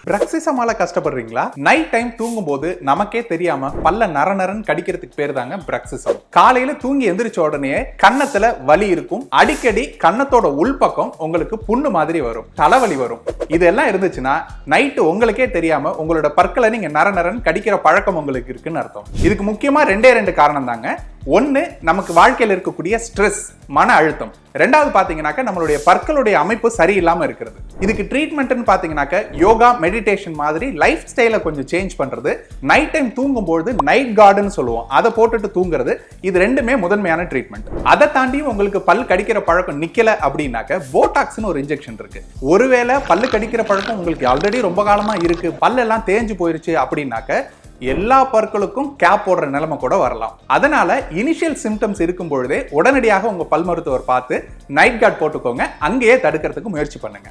பிரக்சிசமால கஷ்டப்படுறீங்களா? Night time தூங்கும் போது நமக்கே தெரியாம பல்ல நரநரன்னு கடிக்கிறதுக்கு பேர் தாங்க பிரக்சிசம். காலையில தூங்கி எந்திரிச்ச உடனே கன்னத்துல வலி இருக்கும். அடிக்கடி கன்னத்தோட உள்பக்கம் உங்களுக்கு புண்ணு மாதிரி வரும், தலைவலி வரும். இதெல்லாம் இருந்துச்சுன்னா நைட்டு உங்களுக்கே தெரியாம உங்களோட பற்களை நீங்க நரநரன்னு கடிக்கிற பழக்கம் உங்களுக்கு இருக்குன்னு அர்த்தம். இதுக்கு முக்கியமா ரெண்டு காரணம் தாங்க. ஒன்னு, நமக்கு வாழ்க்கையில் இருக்கக்கூடிய ஸ்ட்ரெஸ், மன அழுத்தம். ரெண்டாவது பாத்தீங்கன்னாக்க நம்மளுடைய பற்களுடைய அமைப்பு சரியில்லாம இருக்கிறது. இதுக்கு ட்ரீட்மெண்ட்னு பாத்தீங்கன்னாக்க யோகா, மெடிடேஷன் மாதிரி லைஃப் ஸ்டைலை கொஞ்சம் சேஞ்ச் பண்றது, நைட் டைம் தூங்கும்போது நைட் கார்டுன்னு சொல்லுவோம், அதை போட்டுட்டு தூங்குறது, இது ரெண்டுமே முதன்மையான ட்ரீட்மெண்ட். அதை தாண்டி உங்களுக்கு பல் கடிக்கிற பழக்கம் நிக்கல அப்படின்னாக்க போடாக்ஸ்னு ஒரு இன்ஜெக்ஷன் இருக்கு. ஒருவேளை பல்லு கடிக்கிற பழக்கம் உங்களுக்கு ஆல்ரெடி ரொம்ப காலமா இருக்கு, பல்லெல்லாம் தேஞ்சு போயிருச்சு அப்படின்னாக்க எல்லா பற்களுக்கும் கேப் போடுற நிலைமை கூட வரலாம். அதனால இனிஷியல் சிம்டம்ஸ் இருக்கும் பொழுதே உடனடியாக உங்க பல் மருத்துவர் பார்த்து நைட் கார்டு போட்டுக்கோங்க. அங்கேயே தடுக்கிறதுக்கு முயற்சி பண்ணுங்க.